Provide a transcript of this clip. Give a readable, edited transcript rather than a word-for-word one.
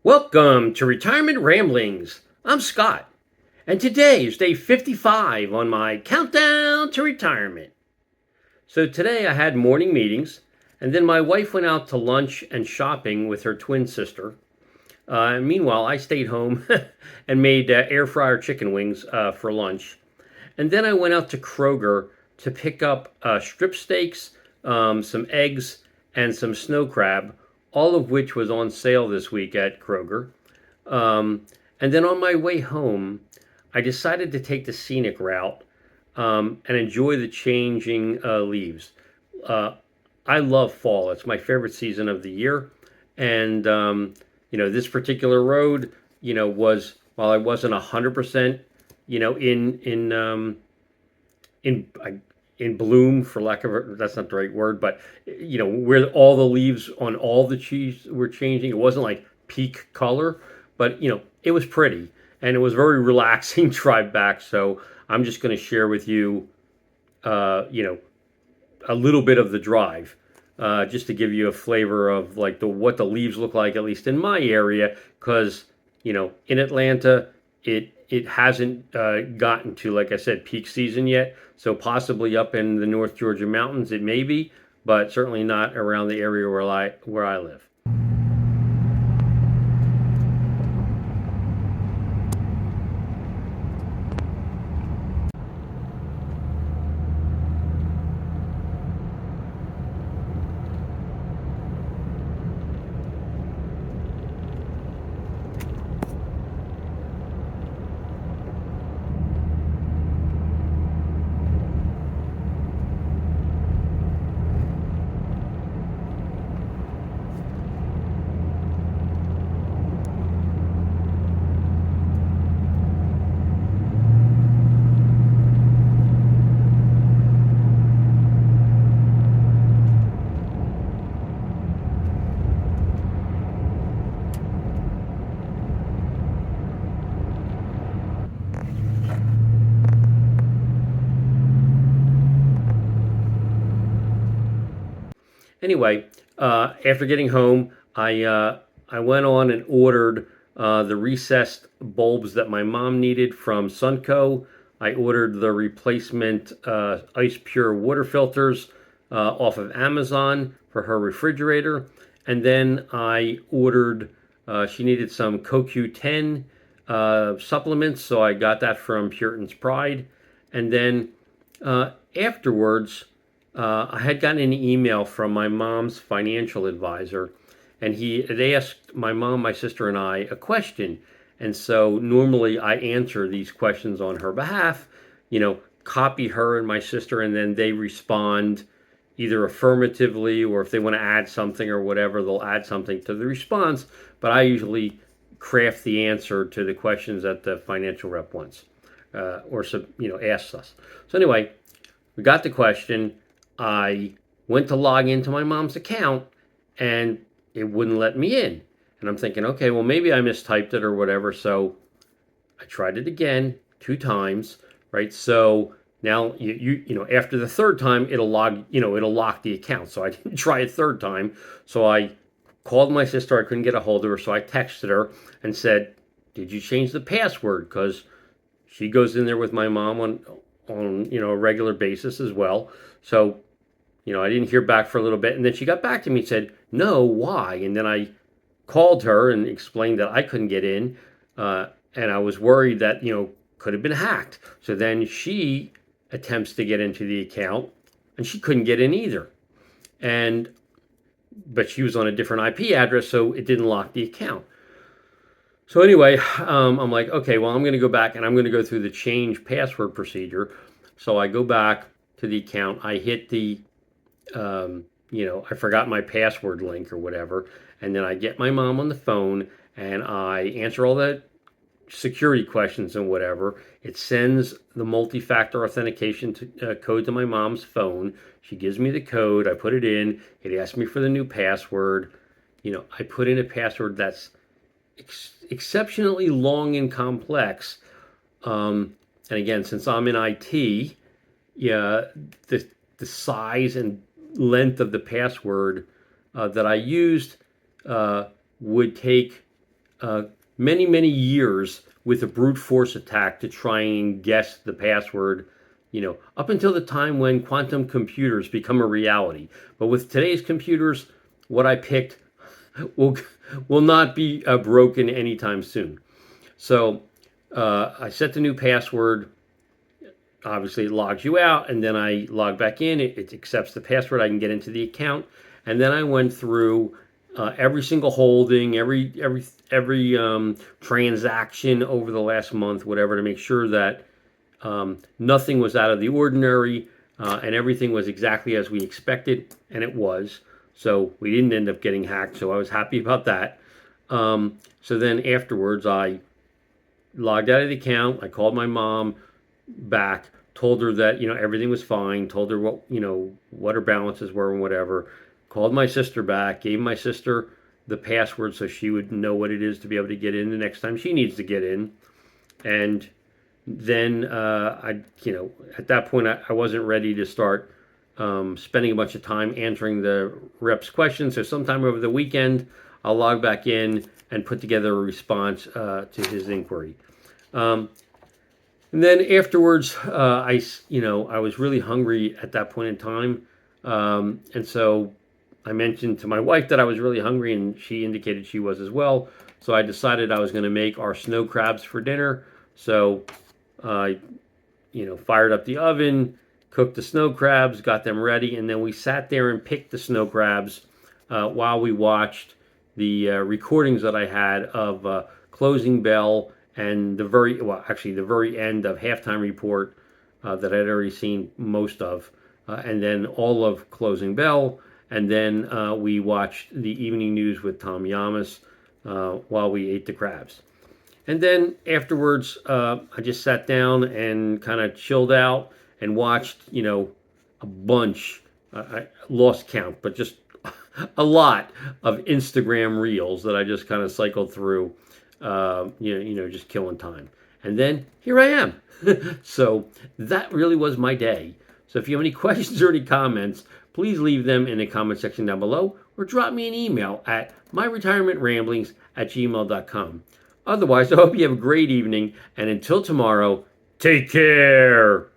Welcome to Retirement Ramblings. I'm Scott, and today is day 55 on my countdown to retirement. So today I had morning meetings, and then my wife went out to lunch and shopping with her twin sister. Meanwhile, I stayed home and made air fryer chicken wings for lunch. And then I went out to Kroger to pick up strip steaks, some eggs, and some snow crab, all of which was on sale this week at Kroger. Um, and then on my way home, I decided to take the scenic route and enjoy the changing leaves. Uh, I love fall. It's my favorite season of the year. And, this particular road, was, while I wasn't 100%, in in bloom, for lack of that's not the right word, but where all the leaves on all the trees were changing. It wasn't like peak color, but it was pretty and it was very relaxing drive back. So I'm just going to share with you, uh, you know, a little bit of the drive. Just to give you a flavor of like what the leaves look like, at least in my area, because in Atlanta it hasn't gotten to, like I said, peak season yet. So possibly up in the North Georgia mountains it may be, but certainly not around the area where I live. Anyway, after getting home, I went on and ordered the recessed bulbs that my mom needed from Sunco. I ordered the replacement ice pure water filters off of Amazon for her refrigerator, and then I ordered. She needed some CoQ10 supplements, so I got that from Puritan's Pride, and then afterwards. I had gotten an email from my mom's financial advisor, and he had asked my mom, my sister, and I a question. And so normally I answer these questions on her behalf, copy her and my sister, and then they respond either affirmatively or if they want to add something or whatever, they'll add something to the response. But I usually craft the answer to the questions that the financial rep wants or asks us. So anyway, we got the question. I went to log into my mom's account and it wouldn't let me in. And I'm thinking, okay, well, maybe I mistyped it or whatever. So I tried it again 2 times, right? So now after the third time it'll lock the account. So I didn't try a third time. So I called my sister. I couldn't get a hold of her. So I texted her and said, did you change the password? Because she goes in there with my mom on a regular basis as well. So I didn't hear back for a little bit, and then she got back to me and said, "No, why?" And then I called her and explained that I couldn't get in, and I was worried that could have been hacked. So then she attempts to get into the account, and she couldn't get in either. But she was on a different IP address, so it didn't lock the account. So anyway, I'm like, okay, well, I'm going to go back and I'm going to go through the change password procedure. So I go back to the account. I hit I forgot my password link or whatever. And then I get my mom on the phone and I answer all the security questions and whatever. It sends the multi-factor authentication code to my mom's phone. She gives me the code. I put it in. It asks me for the new password. I put in a password that's exceptionally long and complex. And again, since I'm in IT, yeah, the size and length of the password that I used would take uh, many, many years with a brute force attack to try and guess the password, up until the time when quantum computers become a reality. But with today's computers, what I picked will will not be broken anytime soon. So I set the new password. Obviously, it logs you out, and then I log back in. It accepts the password. I can get into the account, and then I went through every single holding, every transaction over the last month, whatever, to make sure that nothing was out of the ordinary, and everything was exactly as we expected, and it was. So we didn't end up getting hacked. So I was happy about that. So then afterwards, I logged out of the account. I called my mom back, told her that everything was fine, told her what her balances were and whatever. Called my sister back, gave my sister the password so she would know what it is to be able to get in the next time she needs to get in. And then at that point I wasn't ready to start spending a bunch of time answering the rep's questions. So sometime over the weekend, I'll log back in and put together a response to his inquiry. And then afterwards, I was really hungry at that point in time, and so I mentioned to my wife that I was really hungry, and she indicated she was as well. So I decided I was going to make our snow crabs for dinner. So I, fired up the oven, cooked the snow crabs, got them ready, and then we sat there and picked the snow crabs while we watched the recordings that I had of Closing Bell and the very end of Halftime Report that I'd already seen most of, and then all of Closing Bell, and then we watched the evening news with Tom Yamas while we ate the crabs. And then afterwards, I just sat down and kind of chilled out and watched, a bunch. I lost count, but just a lot of Instagram reels that I just kind of cycled through, just killing time. And then here I am. So that really was my day. So if you have any questions or any comments, please leave them in the comment section down below or drop me an email at myretirementramblings@gmail.com. Otherwise, I hope you have a great evening, and until tomorrow, take care.